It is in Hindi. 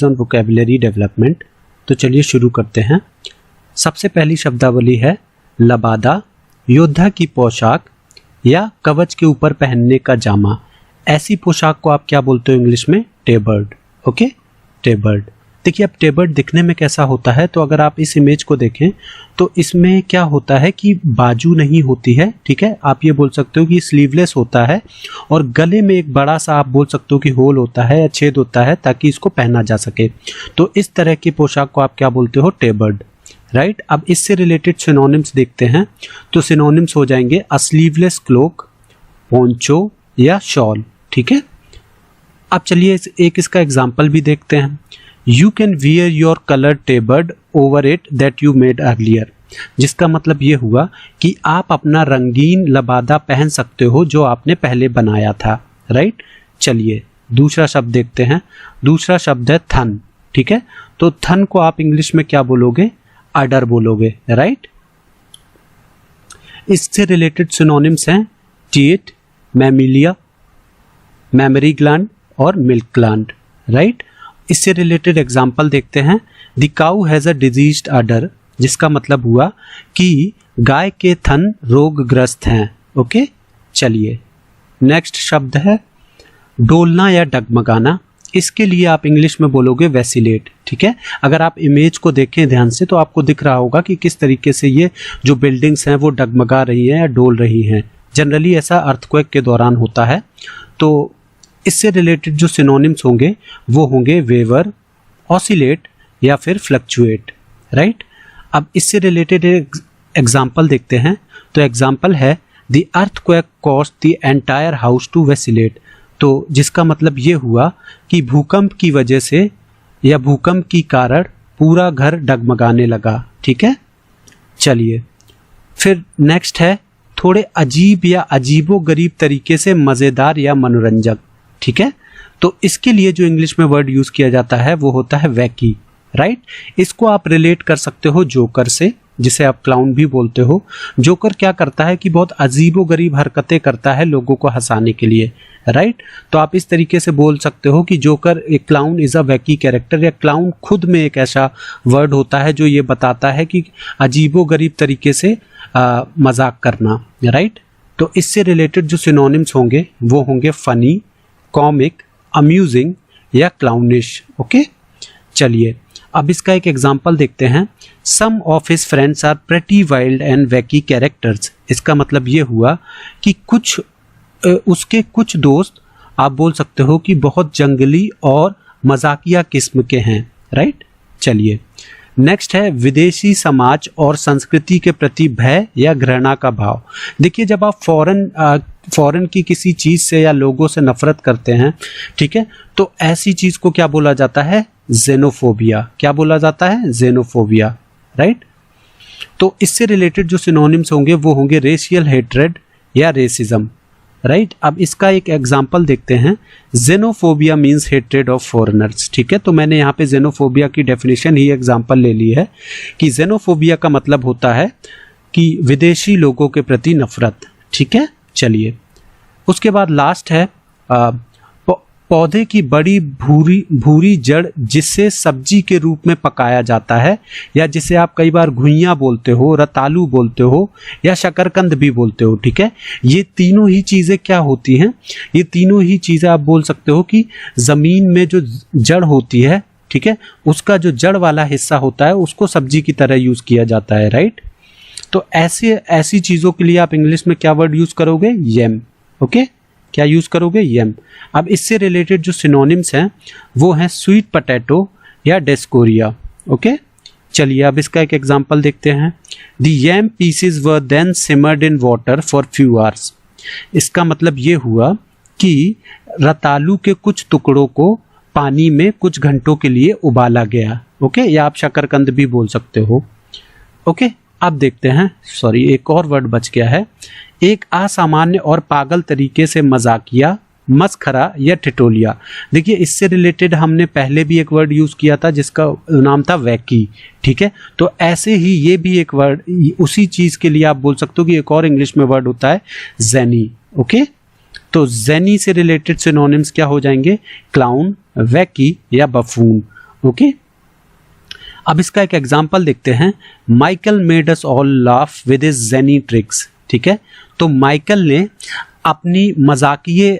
On vocabulary development. तो चलिए शुरू करते हैं। सबसे पहली शब्दावली है लबादा, योद्धा की पोशाक या कवच के ऊपर पहनने का जामा। ऐसी पोशाक को आप क्या बोलते हो इंग्लिश में? टेबर्ड। ओके, टेबर्ड। देखिए अब टेबर्ड दिखने में कैसा होता है, तो अगर आप इस इमेज को देखें तो इसमें क्या होता है कि बाजू नहीं होती है, ठीक है। आप ये बोल सकते हो कि स्लीवलेस होता है और गले में एक बड़ा सा आप बोल सकते हो कि होल होता है या छेद होता है ताकि इसको पहना जा सके। तो इस तरह की पोशाक को आप क्या बोलते हो? टेबर्ड, राइट। अब इससे रिलेटेड सिनोनिम्स देखते हैं। तो सिनोनिम्स हो जाएंगे अ स्लीवलेस क्लोक, पोंचो या शॉल, ठीक है। अब चलिए एक इसका एग्जाम्पल भी देखते हैं। You can wear your colored tabard over it that you made earlier, जिसका मतलब ये हुआ कि आप अपना रंगीन लबादा पहन सकते हो जो आपने पहले बनाया था, राइट। चलिए दूसरा शब्द देखते हैं। दूसरा शब्द है थन, ठीक है। तो थन को आप इंग्लिश में क्या बोलोगे? अडर बोलोगे, राइट। इससे रिलेटेड सिनोनिम्स हैं टीट, मैमिलिया, मैमरी ग्लैंड और मिल्क ग्लैंड, राइट। इससे रिलेटेड एग्जाम्पल देखते हैं। The cow has a diseased udder, जिसका मतलब हुआ कि गाय के थन रोगग्रस्त हैं। ओके, चलिए नेक्स्ट शब्द है डोलना या डगमगाना। इसके लिए आप इंग्लिश में बोलोगे वैसिलेट, ठीक है। अगर आप इमेज को देखें ध्यान से तो आपको दिख रहा होगा कि किस तरीके से ये जो बिल्डिंग्स हैं वो डगमगा रही हैं या डोल रही हैं। जनरली ऐसा अर्थक्वेक के दौरान होता है। तो इससे रिलेटेड जो सिनोनिम्स होंगे वो होंगे वेवर, ऑसिलेट या फिर फ्लक्चुएट, राइट। अब इससे रिलेटेड एक एग्जाम्पल देखते हैं। तो एग्जाम्पल है the earthquake caused the entire house to vacillate. तो जिसका मतलब ये हुआ कि भूकंप की वजह से या भूकंप की कारण पूरा घर डगमगाने लगा, ठीक है। चलिए फिर नेक्स्ट है थोड़े अजीब या अजीबोगरीब तरीके से मज़ेदार या मनोरंजक, ठीक है। तो इसके लिए जो इंग्लिश में वर्ड यूज किया जाता है वो होता है वैकी, राइट। इसको आप रिलेट कर सकते हो जोकर से, जिसे आप क्लाउन भी बोलते हो। जोकर क्या करता है कि बहुत अजीबोगरीब हरकतें करता है लोगों को हंसाने के लिए, राइट। तो आप इस तरीके से बोल सकते हो कि जोकर एक क्लाउन इज अ वैकी कैरेक्टर, या क्लाउन खुद में एक ऐसा वर्ड होता है जो ये बताता है कि अजीबोगरीब तरीके से मजाक करना, राइट। तो इससे रिलेटेड जो सिनोनिम्स होंगे वो होंगे फनी, कॉमिक, अम्यूजिंग या क्लाउनिश। ओके, चलिए अब इसका एक एग्जाम्पल देखते हैं। Some of his friends are pretty wild and wacky characters. इसका मतलब ये हुआ कि उसके कुछ दोस्त आप बोल सकते हो कि बहुत जंगली और मजाकिया किस्म के हैं, राइट। चलिए नेक्स्ट है विदेशी समाज और संस्कृति के प्रति भय या घृणा का भाव। देखिए जब आप फॉरेन की किसी चीज से या लोगों से नफरत करते हैं, ठीक है, तो ऐसी चीज को क्या बोला जाता है? जेनोफोबिया। क्या बोला जाता है? Xenophobia, right. तो इससे रिलेटेड जो सिनोनिम्स होंगे वो होंगे रेशियल हेट्रेड या रेसिज्म, राइट। अब इसका एक एग्जाम्पल देखते हैं। Xenophobia means hatred of foreigners, ठीक है। तो मैंने यहाँ पे जेनोफोबिया की डेफिनेशन ही एग्जाम्पल ले ली है कि जेनोफोबिया का मतलब होता है कि विदेशी लोगों के प्रति नफरत, ठीक है। चलिए उसके बाद लास्ट है पौधे की बड़ी भूरी जड़ जिसे सब्जी के रूप में पकाया जाता है, या जिसे आप कई बार घुइयां बोलते हो, रतालू बोलते हो या शकरकंद भी बोलते हो, ठीक है। ये तीनों ही चीज़ें क्या होती हैं? ये तीनों ही चीज़ें आप बोल सकते हो कि ज़मीन में जो जड़ होती है, ठीक है, उसका जो जड़ वाला हिस्सा होता है उसको सब्जी की तरह यूज़ किया जाता है, राइट। तो ऐसी चीज़ों के लिए आप इंग्लिश में क्या वर्ड यूज़ करोगे? यम। ओके, क्या यूज करोगे? यम। अब इससे रिलेटेड जो सिनोनिम्स हैं वो हैं स्वीट पोटैटो या डेस्कोरिया। ओके, चलिए अब इसका एक एग्जांपल देखते हैं। The yam pieces were then simmered in water for few hours. इसका मतलब ये हुआ कि रतालू के कुछ टुकड़ों को पानी में कुछ घंटों के लिए उबाला गया। ओके, या आप शकरकंद भी बोल सकते हो। ओके, अब देखते हैं, सॉरी एक और वर्ड बच गया है। एक असामान्य और पागल तरीके से मजाकिया, मस्खरा या ठिठोलिया। देखिए इससे रिलेटेड हमने पहले भी एक वर्ड यूज किया था जिसका नाम था वैकी, ठीक है। तो ऐसे ही ये भी एक वर्ड उसी चीज के लिए आप बोल सकते हो कि एक और इंग्लिश में वर्ड होता है ज़ेनी। ओके, तो ज़ेनी से रिलेटेड सिनोनिम्स क्या हो जाएंगे? क्लाउन, वैकी या बफून। ओके अब इसका एक एग्जाम्पल देखते हैं, Michael made us all laugh with his zany tricks. ठीक है, तो माइकल ने अपनी मजाकिये